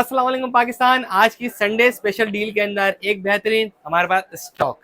अस्सलाम वालेकुम पाकिस्तान। आज की संडे स्पेशल डील के अंदर एक बेहतरीन हमारे पास स्टॉक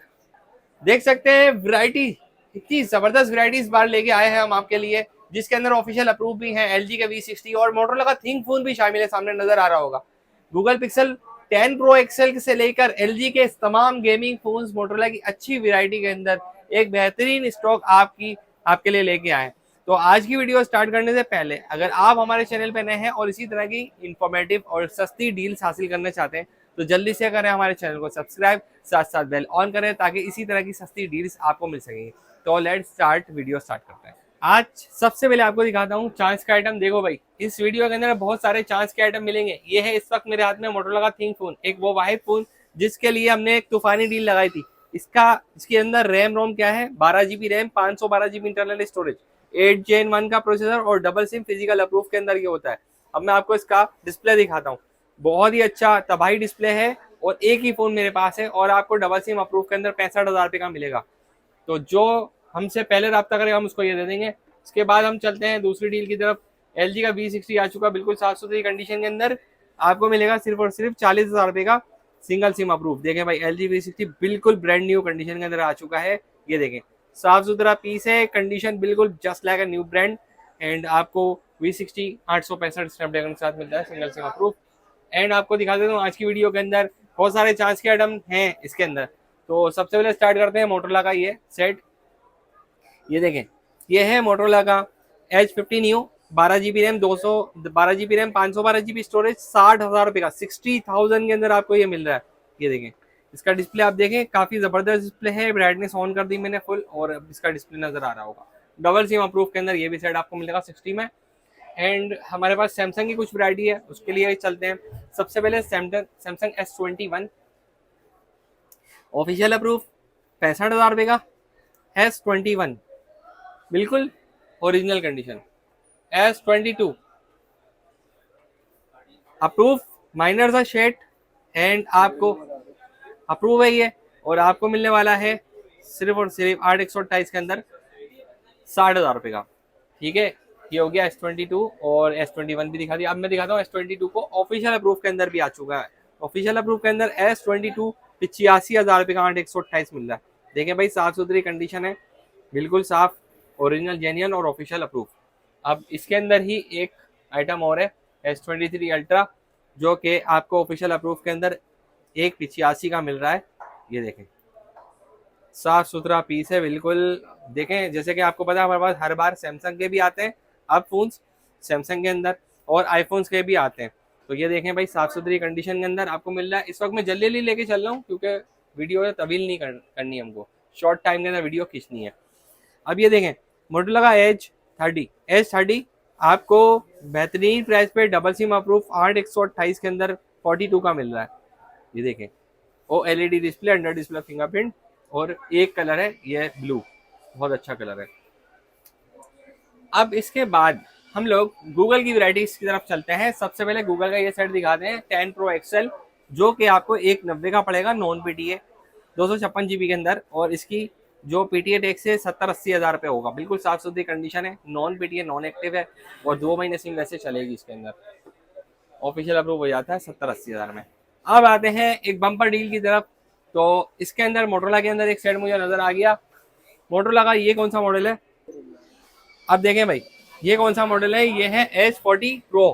देख सकते हैं। वैरायटी इतनी जबरदस्त वैरायटी इस बार लेके आए हैं हम आपके लिए, जिसके अंदर ऑफिशियल अप्रूव भी है एलजी का V60 और मोटरोला का थिंक फोन भी शामिल है। सामने नजर आ रहा होगा गूगल पिक्सल 10 प्रो एक्सेल से लेकर एलजी के तमाम गेमिंग फोन्स मोटरोला की अच्छी वैरायटी के अंदर एक बेहतरीन स्टॉक आपके लिए लेके आए। तो आज की वीडियो स्टार्ट करने से पहले अगर आप हमारे चैनल पे नए हैं और इसी तरह की इंफॉर्मेटिव और सस्ती डील्स हासिल करना चाहते हैं तो जल्दी से करें हमारे चैनल को सब्सक्राइब, साथ साथ बेल ऑन करें ताकि इसी तरह की सस्ती डील्स आपको मिल सकेंगी। तो लेट्स स्टार्ट, वीडियो स्टार्ट करते हैं। आज सबसे पहले आपको दिखाता हूँ चांस का आइटम। देखो भाई, इस वीडियो के अंदर बहुत सारे चांस के आइटम मिलेंगे। ये है इस वक्त मेरे हाथ में मोटरोला का थिंक फोन, एक वो वाहिद फोन जिसके लिए हमने एक तूफानी डील लगाई थी। इसके अंदर रैम रोम क्या है, 12 GB RAM, 512 GB internal storage, 8 Gen 1 का प्रोसेसर और डबल सिम फिजिकल अप्रूव के अंदर ये होता है। अब मैं आपको इसका डिस्प्ले दिखाता हूँ। बहुत ही अच्छा तबाही डिस्प्ले है और एक ही फोन मेरे पास है और आपको डबल सिम अप्रूव के अंदर 65,000 रुपये का मिलेगा। तो जो हमसे पहले रब्ता करेगा हम उसको ये दे देंगे। इसके बाद हम चलते हैं दूसरी डील की तरफ। एलजी का V60 आ चुका, बिल्कुल साफ सुथरी कंडीशन के अंदर आपको मिलेगा सिर्फ और सिर्फ 40,000 रुपये का सिंगल सिम अप्रूव। देखें भाई, एलजी V60 बिल्कुल ब्रांड न्यू कंडीशन के अंदर आ चुका है। ये देखें, साफ सुथरा पीस है, कंडीशन बिल्कुल just like a new brand. And आपको V60 865 स्नैपड्रैगन के साथ मिलता है सिंगल सिम अप्रूव। एंड आपको दिखा देता हूँ आज की वीडियो के अंदर बहुत सारे चांस के आइटम हैं इसके अंदर। तो सबसे पहले स्टार्ट करते हैं मोटरोला का ये सेट। ये देखें, ये है मोटरोला का H50 new, 12 GB RAM, 212 GB RAM, 512 GB storage, 60,000 रुपये का, 60,000 के अंदर आपको ये मिल रहा है। ये देखें, इसका डिस्प्ले आप देखें, काफी जबरदस्त डिस्प्ले है। ब्राइटनेस ऑन कर दी मैंने फुल और इसका डिस्प्ले नजर आ रहा होगा। डबल सिम अप्रूव के अंदर ये भी सेट आपको मिलेगा 60 में। एंड हमारे पास सैमसंग की कुछ वैरायटी है, उसके लिए चलते हैं। सबसे पहले सैमसंग S21 ऑफिशियल अप्रूव 65,000 रुपये का। S21 बिल्कुल original condition. S22 approve, minor सा शेड एंड आपको अप्रूव है ये, और आपको मिलने वाला है सिर्फ और सिर्फ 8/128 के अंदर 60,000 रुपये का। ठीक है, ये हो गया S22 और S21 भी दिखा दिया। अब मैं दिखाता हूँ S22 को ऑफिशियल अप्रूव के अंदर भी आ चुका है। ऑफिशियल अप्रूव के अंदर S22 85,000 रुपये का 8/128 मिल रहा है। देखें भाई, साफ सुथरी कंडीशन है, बिल्कुल साफ, ओरिजिनल, जेन्युइन और ऑफिशियल अप्रूव। अब इसके अंदर ही एक आइटम और है S23 अल्ट्रा, जो कि आपको ऑफिशियल अप्रूव के अंदर 1/85 का मिल रहा है। ये देखें, साफ सुथरा पीस है बिल्कुल। देखें, जैसे कि आपको पता है हमारे पास हर बार सैमसंग के भी आते हैं अब फोन्स सैमसंग के अंदर, और आईफोन्स के भी आते हैं। तो ये देखें भाई, साफ सुथरी कंडीशन के अंदर आपको मिल रहा है। इस वक्त मैं जल्दी जल्दी लेके चल रहा हूँ क्योंकि वीडियो तवील नहीं करनी, हमको शॉर्ट टाइम के अंदर वीडियो खींचनी है। अब ये देखें, मोटरोला का H30 आपको बेहतरीन प्राइस पे डबल सिम अप्रूव 8/128 के अंदर 42 का मिल रहा है। ये देखें, ओ LED display, under display fingerprint, और एक कलर है ये ब्लू, बहुत अच्छा कलर है। अब इसके बाद हम लोग गूगल की वैरायटीज की तरफ चलते हैं। सबसे पहले गूगल का ये सेट दिखाते हैं 10 प्रो एक्सेल, जो कि आपको 190 का पड़ेगा नॉन PTA, 256 GB के अंदर। और इसकी जो PTA टैक्स है 70-80 हज़ार रुपये होगा। बिल्कुल साफ सुथरी कंडीशन है, नॉन PTA, नॉन एक्टिव है, और 2 महीने सिम वैसे चलेगी इसके अंदर। ऑफिशियल अप्रूव हो जाता है 70-80 हज़ार में। अब आते हैं एक बम्पर डील की तरफ। तो इसके अंदर मोटरोला के अंदर एक सेट मुझे नजर आ गया। मोटरोला का ये कौन सा मॉडल है, अब देखें भाई, ये कौन सा मॉडल है। ये है H40 Pro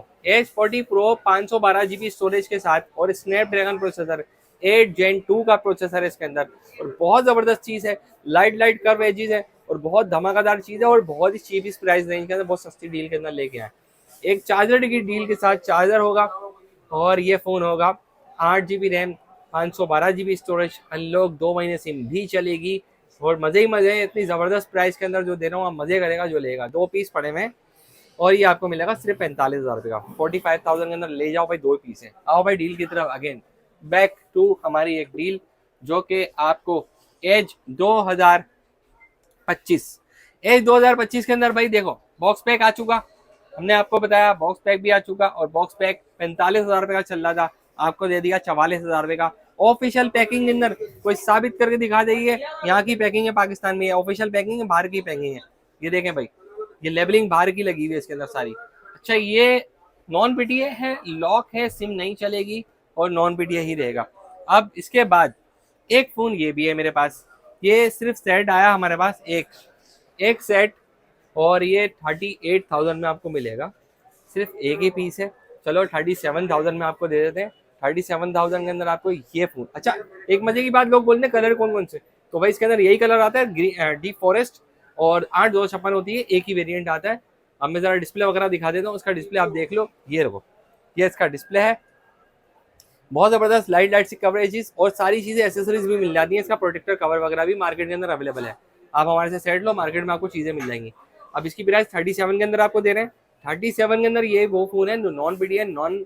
512 GB स्टोरेज के साथ और स्नैपड्रैगन प्रोसेसर, 8 Gen 2 का प्रोसेसर है इसके अंदर। और बहुत जबरदस्त चीज है, लाइट कर्व एजेस है और बहुत धमाकेदार चीज है, और बहुत ही चीप प्राइस रेंज के अंदर बहुत सस्ती डील के अंदर लेके आए। एक चार्जर की डील के साथ चार्जर होगा, और ये फोन होगा 8 GB RAM, 512 GB storage, unlock, 2 महीने सिम भी चलेगी, और मजे ही मजे हैं। इतनी जबरदस्त प्राइस के अंदर जो दे रहा हूँ, आप मजे करेगा जो लेगा। 2 पीस पड़े हुए हैं और ये आपको मिलेगा सिर्फ 45,000 रुपये का। 45,000 के अंदर ले जाओ भाई, 2 पीस है। आओ भाई डील की तरफ, अगेन बैक टू हमारी एक डील जो कि आपको एज 2025 के अंदर भाई देखो, बॉक्स पैक आ चुका। हमने आपको बताया बॉक्स पैक भी आ चुका, और बॉक्स पैक 45,000 रुपये का चल रहा था, आपको दे दिया 44,000 रुपये का। ऑफिशियल पैकिंग के अंदर कोई साबित करके दिखा देगी यहाँ की पैकिंग है, पाकिस्तान में ऑफिशियल पैकिंग है, बाहर की पैकिंग है। ये देखें भाई, ये लेबलिंग बाहर की लगी हुई है इसके अंदर सारी। अच्छा, ये नॉन पीटीए है, लॉक है, सिम नहीं चलेगी और नॉन पीटीए ही रहेगा। अब इसके बाद एक फ़ोन ये भी है मेरे पास, ये सिर्फ सेट आया हमारे पास एक एक सेट, और ये 38,000 में आपको मिलेगा। सिर्फ एक ही पीस है, चलो 37,000 में आपको दे देते हैं। 37,000 के अंदर आपको ये फोन। अच्छा, एक मजे की बात, लोग बोलते हैं कलर कौन कौन से, तो भाई इसके अंदर यही कलर आता है, डीप फॉरेस्ट और 8/256 होती है, एक ही वेरिएंट आता है। अब मैं जरा डिस्प्ले वगैरह दिखा देता हूँ, उसका डिस्प्ले आप देख लो, ये रखो, ये इसका डिस्प्ले है। बहुत ज़बरदस्त लाइट सी कवरेज और सारी चीज़ें एसेसरीज भी मिल जाती हैं। इसका प्रोटेक्टर कवर वगैरह भी मार्केट के अंदर अवेलेबल है, आप हमारे से सेट लो, मार्केट में आपको चीज़ें मिल जाएंगी। अब इसकी प्राइस 37 के अंदर आपको दे रहे हैं। 37 के अंदर ये वो फ़ोन है जो नॉन पीटीए नॉन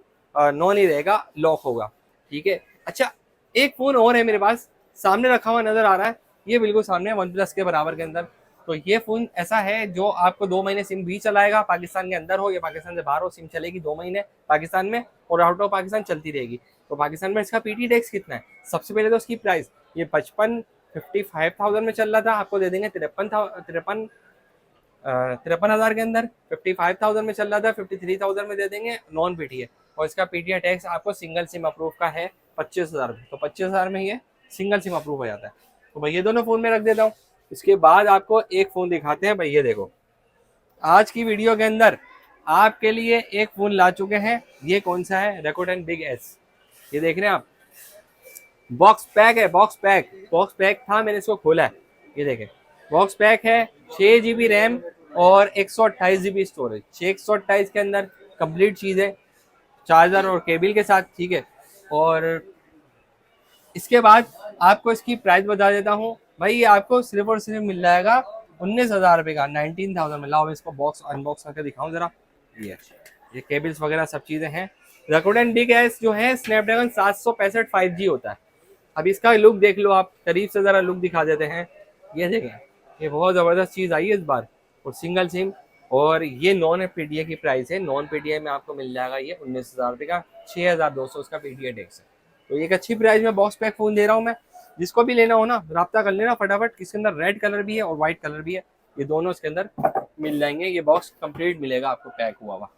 ही रहेगा, लॉक होगा, ठीक है। अच्छा, एक फ़ोन और है मेरे पास, सामने रखा हुआ नज़र आ रहा है, ये बिल्कुल सामने वन प्लस के बराबर के अंदर। तो ये फ़ोन ऐसा है जो आपको 2 महीने सिम भी चलाएगा, पाकिस्तान के अंदर हो या पाकिस्तान से बाहर हो, सिम चलेगी 2 महीने पाकिस्तान में और आउट ऑफ पाकिस्तान चलती रहेगी। तो पाकिस्तान में इसका पीटी टैक्स कितना है, सबसे पहले तो उसकी प्राइस, ये 55,000 में चल रहा था, आपको दे देंगे 53,000 के अंदर। 55,000 में चल रहा था, 53,000 में दे देंगे नॉन पीटीए। और इसका पीटीए टैक्स आपको सिंगल सिम अप्रूव का है 25,000 में, तो 25,000 में ये सिंगल सिम अप्रूव हो जाता है। तो भाई ये दोनों फ़ोन में रख देता हूँ। इसके बाद आपको एक फ़ोन दिखाते हैं भाई, ये देखो, आज की वीडियो के अंदर आपके लिए एक फ़ोन ला चुके हैं। ये कौन सा है, Rakuten Big S, ये देख रहे हैं आप, बॉक्स पैक है, बॉक्स पैक था, मैंने इसको खोला है, ये देखें बॉक्स पैक है। 6 GB रैम और 128 GB स्टोरेज, 128 के अंदर कंप्लीट चीज़ है, चार्जर और केबल के साथ, ठीक है। और इसके बाद आपको इसकी प्राइस बता देता हूँ भाई, ये आपको सिर्फ और सिर्फ मिल जाएगा 19,000 रुपये का, 19,000 में। लाओ मैं इसको बॉक्स अनबॉक्स करके दिखाऊँ जरा, ये केबल्स वगैरह सब चीज़ें हैं। Rakuten Big S जो है स्नैपड्रैगन 765 5G होता है। अब इसका लुक देख लो आप, करीब से ज़रा लुक दिखा देते हैं, ये देखें, ये बहुत ज़बरदस्त चीज़ आई है इस बार, और सिंगल सिम। और ये नॉन पीटीए की प्राइस है, नॉन पीटीए में आपको मिल जाएगा ये 19,000 रुपये का, 6,200 उसका पीटीए टैक्स है। तो एक अच्छी प्राइस में बॉक्स पैक फ़ोन दे रहा हूँ मैं, जिसको भी लेना हो ना राब्ता कर लेना फटाफट। इसके अंदर रेड कलर भी है और वाइट कलर भी है, ये दोनों इसके अंदर मिल जाएंगे। ये बॉक्स कंप्लीट मिलेगा आपको पैक हुआ हुआ।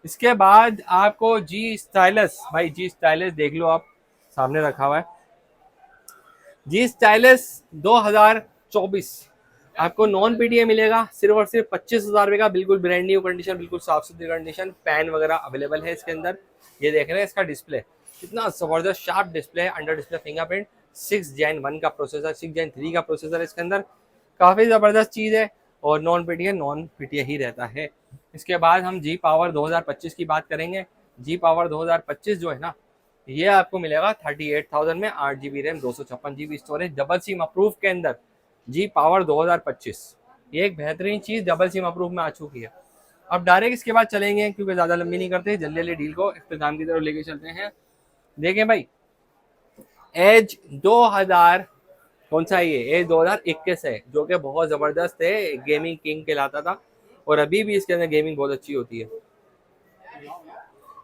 इसके बाद आपको जी स्टाइलस, भाई जी स्टाइलस देख लो आप, सामने रखा हुआ है, जी स्टाइलस 2024 आपको नॉन पीटीए मिलेगा सिर्फ और सिर्फ 25,000 रुपये का, बिल्कुल ब्रांड न्यू कंडीशन, बिल्कुल साफ सुथरी कंडीशन, पैन वगैरह अवेलेबल है इसके अंदर। ये देख रहे हैं इसका डिस्प्ले, कितना जबरदस्त शार्प डिस्प्ले है, अंडर डिस्प्ले फिंगरप्रिंट, 6 Gen 1 का प्रोसेसर, 6 Gen 3 का प्रोसेसर है इसके अंदर, काफ़ी ज़बरदस्त चीज़ है। और नॉन पीटीए ही रहता है। इसके बाद हम जी पावर 2025 की बात करेंगे। जी पावर 2025 जो है ना, ये आपको मिलेगा 38,000 में, 8 GB RAM, 256 GB storage, double SIM approve के अंदर। जी पावर 2025 ये एक बेहतरीन चीज़ डबल सिम अप्रूव में आ चुकी है। अब डायरेक्ट इसके बाद चलेंगे, क्योंकि ज़्यादा लंबी नहीं करते, जल्दी जल्दी डील को इख्तिताम की तरफ लेके चलते हैं। देखें भाई, एज 2000 कौन सा, ये एज 2021 है, जो कि बहुत ज़बरदस्त है, गेमिंग किंग कहलाता था, और अभी भी इसके अंदर गेमिंग बहुत अच्छी होती है।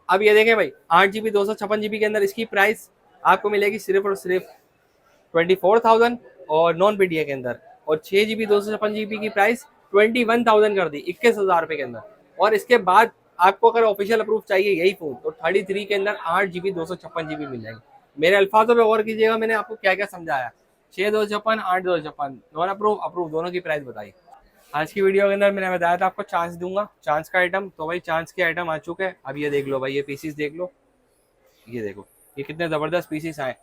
अब ये देखें भाई, 8 GB 256 GB के अंदर इसकी प्राइस आपको मिलेगी सिर्फ और सिर्फ 24,000 और नॉन पीटीए के अंदर, और 6 GB 256 GB की प्राइस 21,000 कर दी, 21,000 रुपये के अंदर। और इसके बाद आपको अगर ऑफिशियल अप्रूव चाहिए यही फोन, तो 33 के अंदर 8 GB 256 GB मिल जाएगी। मेरे अल्फाजों पे गौर कीजिएगा, मैंने आपको क्या क्या समझाया, 6/256, 8/256, नॉन अप्रूव दोनों की प्राइस बताई। आज की वीडियो के अंदर मैंने बताया था आपको चांस दूंगा, चांस का आइटम, तो भाई चांस के आइटम आ चुके हैं। अब ये देख लो भाई, ये पीसीस देख लो, ये देखो ये कितने ज़बरदस्त पीसीस आए।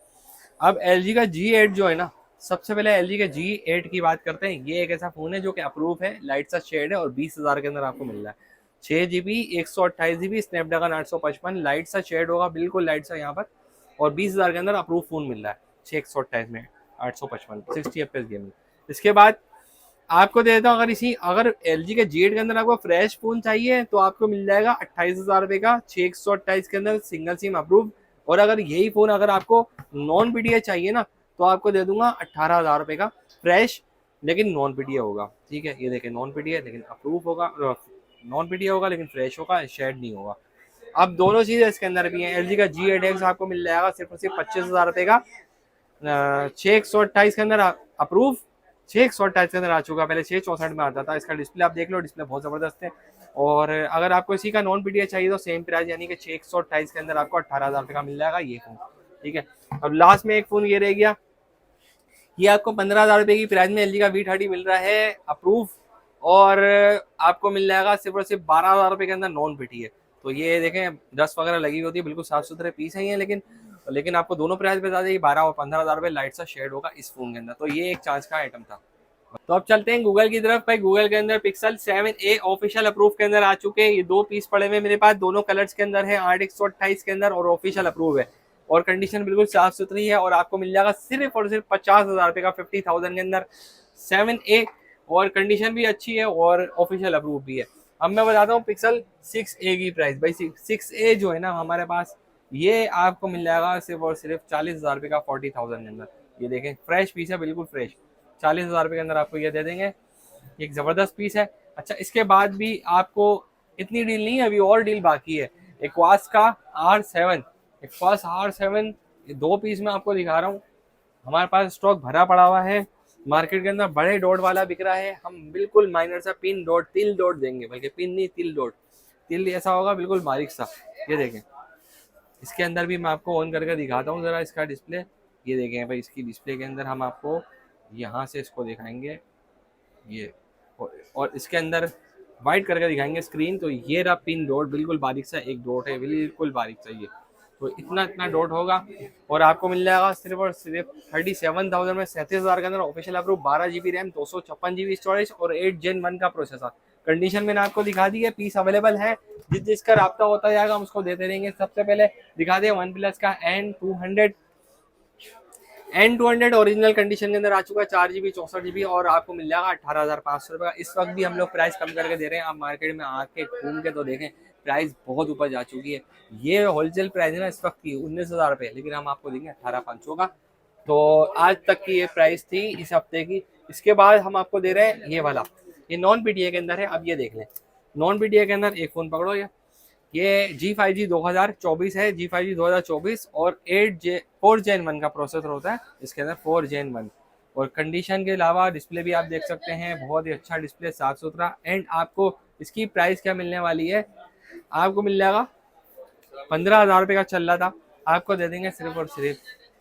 अब LG का G8 जो है ना, सबसे पहले LG के G8 की बात करते हैं। ये एक ऐसा फ़ोन है जो कि अप्रूव है, लाइट सा शेड है, और 20,000 के अंदर आपको मिल रहा है। 6 GB 128 GB स्नैपड्रैगन 855, लाइट सा शेड होगा, बिल्कुल लाइट सा यहाँ पर, और 20,000 के अंदर अप्रूव फ़ोन मिल रहा है, 6/128 में 855 60 FPS गेमिंग। इसके बाद आपको दे देता हूँ, अगर LG के G8 के अंदर आपको फ्रेश फ़ोन चाहिए तो आपको मिल जाएगा 28,000 रुपये का, 6/128 के अंदर, सिंगल सिम अप्रूव। और अगर यही फ़ोन अगर आपको नॉन पीटीए चाहिए ना, तो आपको दे दूंगा 18,000 रुपये का फ्रेश, लेकिन नॉन पीटीए होगा, ठीक है। ये देखें, नॉन पीटीए लेकिन अप्रूव होगा, नॉन पीटीए होगा लेकिन फ्रेश होगा, शेड नहीं होगा। अब दोनों चीज़ें इसके अंदर भी हैं। LG का G8X आपको मिल जाएगा सिर्फ और सिर्फ 25,000 रुपये का, 6/128 के अंदर अप्रूव, 6/128 के अंदर आ चुका, पहले 6/64 में आता था। इसका डिस्प्ले आप देख लो, डिस्प्ले बहुत ज़बरदस्त है। और अगर आपको इसी का नॉन पीटीए चाहिए तो सेम प्राइस यानी कि 628 के अंदर आपको 18,000 रुपये का मिल जाएगा ये फोन। ठीक है, अब लास्ट में एक फोन ये रह गया, ये आपको 15,000 रुपये की प्राइस में एलजी का V30 मिल रहा है अप्रूव, और आपको मिल जाएगा सिर्फ और सिर्फ 12,000 रुपये के अंदर नॉन पीटीए। तो ये देखें डस्ट वगैरह लगी हुई होती है, बिल्कुल साफ सुथरे पीस है ये, लेकिन आपको दोनों प्राइस बता दें 12 और 15,000 रुपये लाइट सा शेड होगा इस फोन के अंदर। तो ये एक चांस का आइटम था। तो अब चलते हैं गूगल की तरफ। भाई गूगल के अंदर पिक्सल 7a ऑफिशियल अप्रूव के अंदर आ चुके हैं। ये 2 पीस पड़े हुए मेरे पास, दोनों कलर्स के अंदर है, 8/128 के अंदर, और ऑफिशियल अप्रूव है और कंडीशन बिल्कुल साफ सुथरी है। और आपको मिल जाएगा सिर्फ और सिर्फ 50,000 रुपये का 50,000 के अंदर 7a, और कंडीशन भी अच्छी है और ऑफिशियल अप्रूव भी है। अब मैं बताता हूँ पिक्सल 6a की प्राइस। भाई 6a जो है ना हमारे पास, ये आपको मिल जाएगा सिर्फ और सिर्फ 40,000 रुपये का 40,000 के अंदर। ये देखें फ्रेश पीस है, बिल्कुल फ्रेश, 40,000 रुपये के अंदर आपको ये दे देंगे। एक ज़बरदस्त पीस है। अच्छा, इसके बाद भी आपको इतनी डील नहीं है, अभी और डील बाकी है। एक्वास का R7, एक्वास R7 ये 2 पीस में आपको दिखा रहा हूँ। हमारे पास स्टॉक भरा पड़ा हुआ है, मार्केट के अंदर बड़े डॉट वाला बिक रहा है, हम बिल्कुल माइनर सा पिन डॉट तिल डॉट देंगे, बल्कि पिन नहीं तिल डॉट, तिल ऐसा होगा बिल्कुल बारीक सा। ये देखें, इसके अंदर भी मैं आपको ऑन करके दिखाता हूँ ज़रा इसका डिस्प्ले। ये देखें भाई, इसकी डिस्प्ले के अंदर हम आपको यहाँ से इसको दिखाएंगे ये, और इसके अंदर वाइट करके दिखाएंगे स्क्रीन। तो ये रहा पिन डॉट, बिल्कुल बारीक सा एक डॉट है, बिल्कुल बारीक सा ये। तो इतना डॉट होगा और आपको मिल जाएगा सिर्फ और सिर्फ 37,000 में 37,000 के अंदर official approve, 12 GB RAM, 256 GB storage और 8 Gen 1 का प्रोसेसर। कंडीशन मैंने आपको दिखा दी है, पीस अवेलेबल है, जिसका राब्ता होता जाएगा हम उसको देते रहेंगे। सबसे पहले दिखा दें वन प्लस का N200 ओरिजिनल कंडीशन के अंदर आ चुका है, 4 GB 64 GB, और आपको मिल जाएगा 18,500 रुपये का। इस वक्त भी हम लोग प्राइस कम करके दे रहे हैं। आप मार्केट में आके घूम के तो देखें, प्राइस बहुत ऊपर जा चुकी है। ये होलसेल प्राइस है ना इस वक्त की 19,000 रुपये, लेकिन हम आपको देंगे 18,500 का। तो आज तक की ये प्राइस थी इस हफ्ते की। इसके बाद हम आपको दे रहे हैं ये वाला, ये नॉन पीटीए के अंदर है। अब ये देख लें, नॉन पीटीए के अंदर एक फ़ोन पकड़ो, ये G5G 2024 है, G5G 2024, और 4 Gen 1 का प्रोसेसर होता है इसके अंदर, 4 Gen 1। और कंडीशन के अलावा डिस्प्ले भी आप देख सकते हैं, बहुत ही अच्छा डिस्प्ले, साफ सुथरा। एंड आपको इसकी प्राइस क्या मिलने वाली है, आपको मिल जाएगा 15,000 रुपये का चल रहा था, आपको दे देंगे सिर्फ और सिर्फ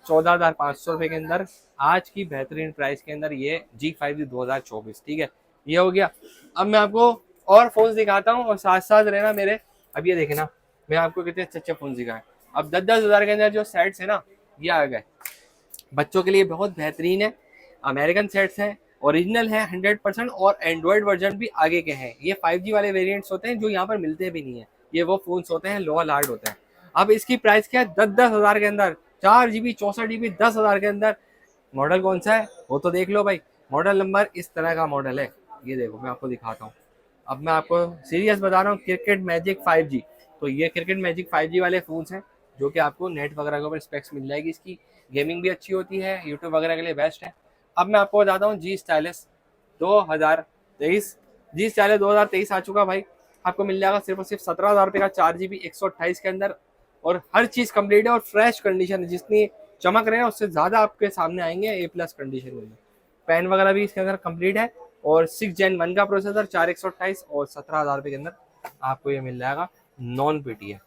14,500 रुपये के अंदर, आज की बेहतरीन प्राइस के अंदर, ये G5G 2024। ठीक है, ये हो गया। अब मैं आपको और फोन दिखाता हूँ और साथ साथ रहना मेरे। अब ये देखे ना, मैं आपको कितने अच्छे अच्छे फोन दिखाए। अब 10-10 हज़ार के अंदर जो सेट्स है ना, ये आ गए बच्चों के लिए, बहुत बेहतरीन है, अमेरिकन सेट्स हैं, ओरिजिनल है 100%, और एंड्रॉयड वर्जन भी आगे के हैं। ये 5G वाले वेरिएंट्स होते हैं जो यहाँ पर मिलते भी नहीं है, ये वो फोन्स होते हैं लोअर हार्ड होते हैं। अब इसकी प्राइस क्या है, 10-10 हज़ार के अंदर, 4 GB 64 GB 10,000 के अंदर। मॉडल कौन सा है वो तो देख लो भाई, मॉडल नंबर इस तरह का मॉडल है, ये देखो मैं आपको दिखाता हूँ। अब मैं आपको सीरियस बता रहा हूँ, क्रिकेट मैजिक 5G। तो ये क्रिकेट मैजिक 5G वाले फ़ोन्स हैं जो कि आपको नेट वगैरह के ऊपर स्पेक्स मिल जाएगी, इसकी गेमिंग भी अच्छी होती है, यूट्यूब वगैरह के लिए बेस्ट है। अब मैं आपको बताता हूँ G स्टाइलिस 2023, G स्टाइलिस 2023 आ चुका भाई, आपको मिल जाएगा सिर्फ और सिर्फ 17,000 रुपये का, 4 GB 128 के अंदर, और हर चीज़ कंप्लीट है और फ्रेश कंडीशन है, जितनी चमक रहे हैं उससे ज़्यादा आपके सामने आएंगे A+ कंडीशन में। पेन वगैरह भी इसके अंदर कंप्लीट है, और 6 Gen 1 का प्रोसेसर, 4/128, और 17,000 रुपये के अंदर आपको ये मिल जाएगा नॉन पीटीए।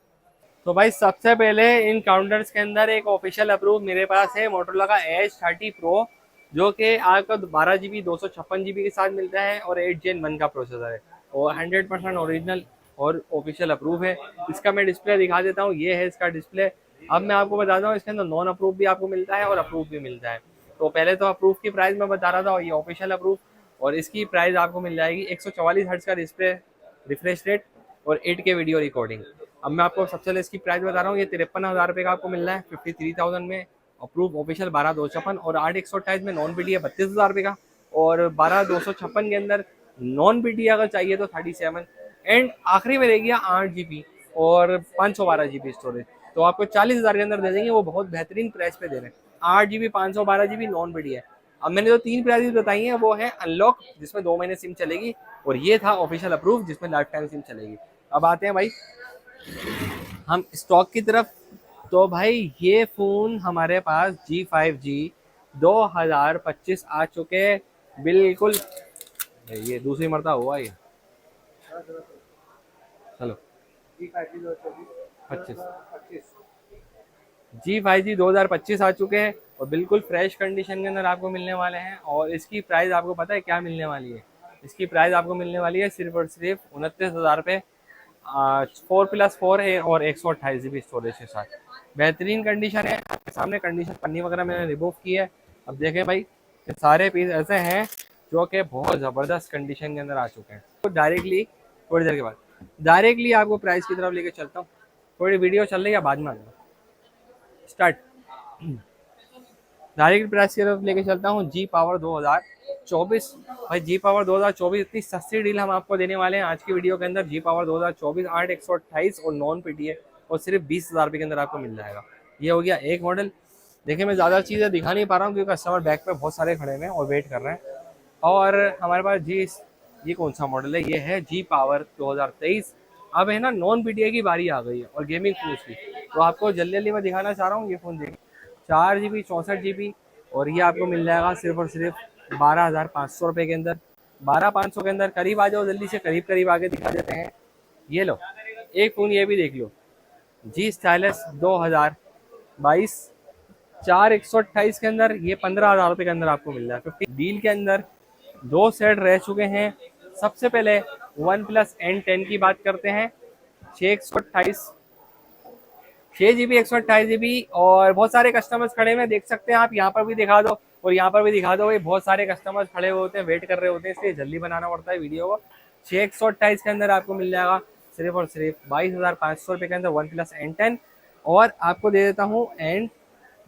तो भाई सबसे पहले इन काउंटर्स के अंदर एक ऑफिशियल अप्रूव मेरे पास है मोटोरोला का Edge 30 Pro, जो कि आपका 12 GB 256 GB के साथ मिलता है, और 8 Gen 1 का प्रोसेसर है, और 100% ओरिजिनल और ऑफिशियल अप्रूव है। इसका मैं डिस्प्ले दिखा देता हूँ, ये है इसका डिस्प्ले। अब मैं आपको बताता हूँ, इसके अंदर नॉन अप्रूव भी आपको मिलता है और अप्रूव भी मिलता है। तो पहले तो अप्रूव की प्राइस मैं बता रहा था, और ये ऑफिशियल अप्रूव, और इसकी प्राइस आपको मिल जाएगी 144 हर्ट्ज का डिस्प्ले, रिफ्रेश रेट, और 8K वीडियो रिकॉर्डिंग। अब मैं आपको सबसे पहले इसकी प्राइस बता रहा हूँ, ये 53,000 रुपये का आपको मिल रहा है, 53,000 में अप्रूव ऑफिशियल 12/256, और 8/128 में नॉन पीटीए 32,000 रुपये का, और 12/256 के अंदर नॉन पीटीए अगर चाहिए तो 37, एंड आखिरी में रह गया 8 GB और 512 GB स्टोरेज। तो आपको 40,000 के अंदर दे देंगे, वो बहुत बेहतरीन प्राइस पे दे रहे हैं, 8 GB 512 GB नॉन पीटीए। अब मैंने जो 3 प्राइस बताई हैं वो है अनलॉक, जिसमें 2 महीने सिम चलेगी, और ये था ऑफिशियल अप्रूव जिसमें लाइफ टाइम सिम चलेगी। अब आते हैं भाई हम स्टॉक की तरफ। तो भाई ये फ़ोन हमारे पास G5G 2025 आ चुके बिल्कुल, ये दूसरी मरतबा हुआ ये। चलो G5G 2025 आ चुके हैं और बिल्कुल फ्रेश कंडीशन के अंदर आपको मिलने वाले हैं। और इसकी प्राइस आपको पता है क्या मिलने वाली है? इसकी प्राइस आपको मिलने वाली है सिर्फ और सिर्फ 29,000 रुपये। 4+4 है और 128 GB स्टोरेज के साथ। बेहतरीन कंडीशन है, आपके सामने कंडीशन पन्नी वगैरह मैंने रिमूव की है। अब देखें भाई, ये सारे पीस ऐसे हैं जो कि बहुत ज़बरदस्त कंडीशन के अंदर आ चुके हैं। तो डायरेक्टली थोड़ी देर के बाद डायरेक्टली आपको प्राइस की तरफ लेके चलता हूँ। थोड़ी वीडियो चल रही है, बाद में स्टार्ट। डायरेक्ट प्राइस की तरफ लेके चलता हूँ। जी पावर 2024 भाई, जी पावर 2024 इतनी सस्ती डील हम आपको देने वाले हैं आज की वीडियो के अंदर। जी पावर 2024 8/128 और नॉन पीटीए और सिर्फ 20,000 रुपये के अंदर आपको मिल जाएगा। ये हो गया एक मॉडल। देखिए मैं ज़्यादा चीज़ें दिखा नहीं पा रहा हूँ क्योंकि कस्टमर बैक पे बहुत सारे खड़े हुए हैं और वेट कर रहे हैं। और हमारे पास ये कौन सा मॉडल है? ये है जी पावर 2023। अब है ना नॉन पीटीए की बारी आ गई है और गेमिंग फोन की, तो आपको जल्दी जल्दी मैं दिखाना चाह रहा हूँ। ये फ़ोन देखिए, 4 GB 64 GB और ये आपको मिल जाएगा सिर्फ और सिर्फ 12,500 रुपये के अंदर। 12,500 के अंदर करीब आ जाओ, जल्दी से करीब आगे दिखा देते हैं। ये लो एक फ़ोन, ये भी देख लो, जी स्टाइलस 2022 4/128 के अंदर। ये 15,000 रुपये के अंदर आपको मिल रहा है। 50 डील के अंदर 2 सेट रह चुके हैं। सबसे पहले OnePlus N10 की बात करते हैं। 6 GB 128 GB और बहुत सारे कस्टमर्स खड़े हुए हैं, देख सकते हैं आप। यहाँ पर भी दिखा दो और यहाँ पर भी दिखा दो। ये बहुत सारे कस्टमर्स खड़े हुए होते हैं, वेट कर रहे होते हैं, इसलिए जल्दी बनाना पड़ता है वीडियो को। 6/128 के अंदर आपको मिल जाएगा सिर्फ और सिर्फ 22,500 रुपये के अंदर OnePlus N10। और आपको दे देता हूँ एंड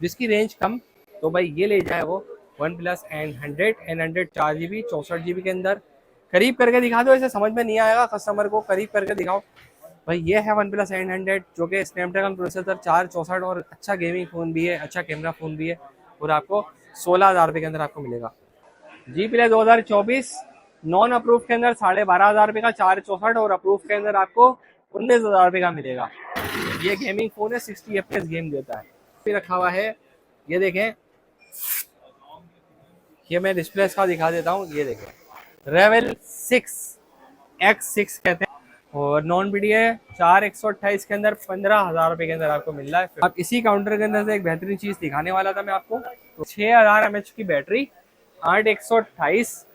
जिसकी रेंज कम, तो भाई ये ले जाए वो OnePlus N100 4 GB 64 GB के अंदर। करीब करके दिखा दो, ऐसे समझ में नहीं आएगा कस्टमर को, करीब करके दिखाओ भाई। ये है OnePlus N100 जो कि स्नैपड्रैगन प्रोसेसर 464 और अच्छा गेमिंग फ़ोन भी है, अच्छा कैमरा फ़ोन भी है और आपको 16,000 रुपये के अंदर आपको मिलेगा। जी प्लस 2024 नॉन अप्रूव के अंदर 12,500 रुपये का 464 और अप्रूव के अंदर आपको 19,000 रुपये का मिलेगा। ये गेमिंग फ़ोन है, 60 FPS गेम देता है। फिर रखा हुआ है, ये देखें, ये मैं डिस्प्ले का दिखा देता हूँ। ये देखें रेवल 6X6 कहते हैं और नॉन पीटीए 4/128 के अंदर 15,000 रुपये के अंदर आपको मिल रहा है। अब इसी काउंटर के अंदर से एक बेहतरीन चीज़ दिखाने वाला था मैं आपको। तो 6000 mAh की बैटरी, 8/128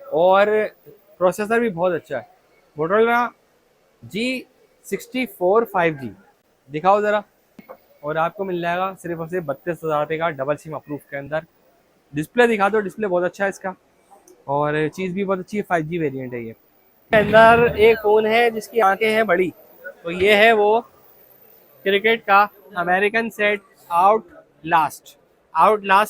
और प्रोसेसर भी बहुत अच्छा है। मोटोरोला G64 5G दिखाओ ज़रा, और आपको मिल जाएगा सिर्फ और सिर्फ 32,000 रुपये का डबल सिम अप्रूव के अंदर। डिस्प्ले दिखा दो, डिस्प्ले बहुत अच्छा है इसका और चीज़ भी बहुत अच्छी है। 5G वेरिएंट है ये। अंदर एक फ़ोन है जिसकी आंखें हैं बड़ी, तो ये है वो क्रिकेट का अमेरिकन सेट आउटलास्ट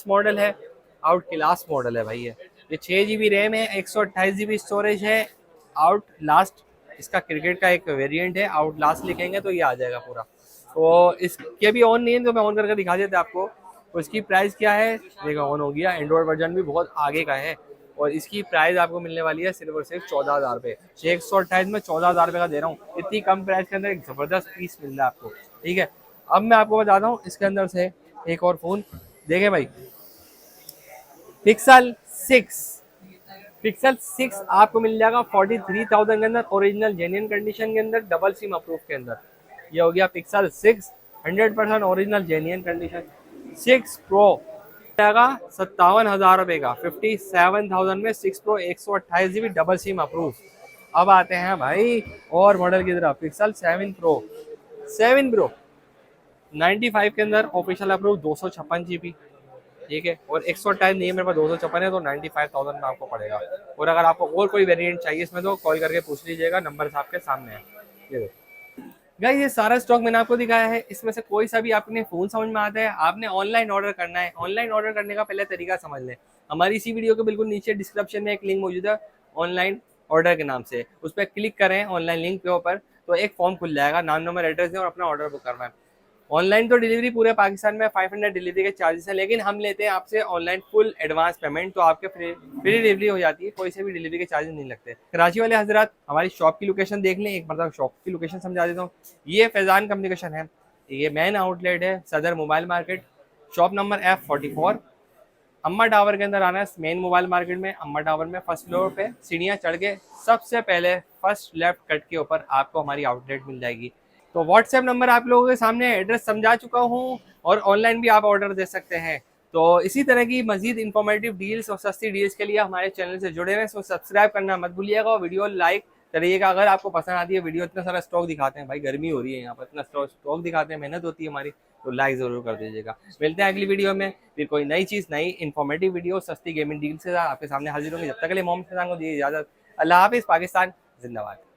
मॉडल है। आउटक्लास मॉडल है भाई। ये 6 GB रैम है, 128 GB स्टोरेज है। आउटलास्ट इसका क्रिकेट का एक वेरिएंट है। आउटलास्ट लिखेंगे तो ये आ जाएगा पूरा। तो इसके भी ऑन नहीं है तो मैं ऑन करके दिखा देता आपको। तो इसकी प्राइस क्या है? देखो ऑन हो गया। एंड्रॉयड वर्जन भी बहुत आगे का है और इसकी प्राइस आपको मिलने वाली है सिर्फ और सिर्फ 14,000 रुपये। 628 में 14,000 रुपये का दे रहा हूँ। इतनी कम प्राइस के अंदर एक ज़बरदस्त पीस मिल रहा है आपको, ठीक है। अब मैं आपको बताता हूँ इसके अंदर से एक और फ़ोन देखें भाई, पिक्सल 6 आपको मिल जाएगा 43,000 के अंदर, ओरिजिनल जेन्युइन कंडीशन के अंदर, डबल सिम अप्रूव के अंदर। ये हो गया pixel 6 100% original genuine condition. 6 pro जाएगा 57,000 रुपये का, 57,000 में 6 pro 128 GB double SIM approve. अब आते हैं भाई और मॉडल की तरफ। पिक्सल 7 प्रो 95 के अंदर ऑफिशियल अप्रूव 256 GB, ठीक है। और 128 नहीं है मेरे पास, 256 है, तो 95,000 में आपको पड़ेगा। और अगर आपको और कोई वेरिएंट चाहिए इसमें तो कॉल करके पूछ लीजिएगा, नंबर आपके सामने है। ये देखो गाइस, ये सारा स्टॉक मैंने आपको दिखाया है। इसमें से कोई सा भी आपने फ़ोन समझ में आता है, आपने ऑनलाइन ऑर्डर करना है। ऑनलाइन ऑर्डर करने का पहले तरीका समझ लें। हमारी इसी वीडियो के बिल्कुल नीचे डिस्क्रिप्शन में एक लिंक मौजूद है ऑनलाइन ऑर्डर के नाम से, उस पर क्लिक करें ऑनलाइन लिंक के ऊपर, तो एक फॉर्म खुल जाएगा। नाम नंबर एड्रेस दें और अपना ऑर्डर बुक करना है। ऑनलाइन तो डिलीवरी पूरे पाकिस्तान में 500 डिलीवरी के चार्जेस हैं, लेकिन हम लेते हैं आपसे ऑनलाइन फुल एडवांस पेमेंट, तो आपके फ्री डिलीवरी हो जाती है, कोई से भी डिलीवरी के चार्जेस नहीं लगते। कराची वाले हजरात हमारी शॉप की लोकेशन देख लें, एक बार शॉप की लोकेशन समझा देता हूँ। ये फैज़ान कम्युनिकेशन है, ये मेन आउटलेट है, सदर mobile market, shop number F44, अम्मा टावर के अंदर आना है, मेन मोबाइल मार्केट में अम्मा टावर में फर्स्ट फ्लोर पे सीढ़ियाँ चढ़ के सबसे पहले फर्स्ट लेफ्ट कट के ऊपर आपको हमारी आउटलेट मिल जाएगी। तो व्हाट्सएप नंबर आप लोगों के सामने एड्रेस समझा चुका हूँ, और ऑनलाइन भी आप ऑर्डर दे सकते हैं। तो इसी तरह की मजीद इंफॉर्मेटिव डील्स और सस्ती डील्स के लिए हमारे चैनल से जुड़े रहें। सो सब्सक्राइब करना मत भूलिएगा और वीडियो लाइक करिएगा अगर आपको पसंद आती है वीडियो। इतना सारा स्टॉक दिखाते हैं भाई, गर्मी हो रही है यहाँ पर, इतना स्टॉक दिखाते हैं, मेहनत होती है हमारी, तो लाइक जरूर कर दीजिएगा। मिलते हैं अगली वीडियो में फिर कोई नई चीज़, नई इंफॉर्मेटिव वीडियो, सस्ती गेमिंग डील्स के साथ आपके सामने हाजिर होंगे। जब तक के लिए मोहम्मद फैजान को दी इजाज़त। अल्लाह हाफिज़। पाकिस्तान जिंदाबाद।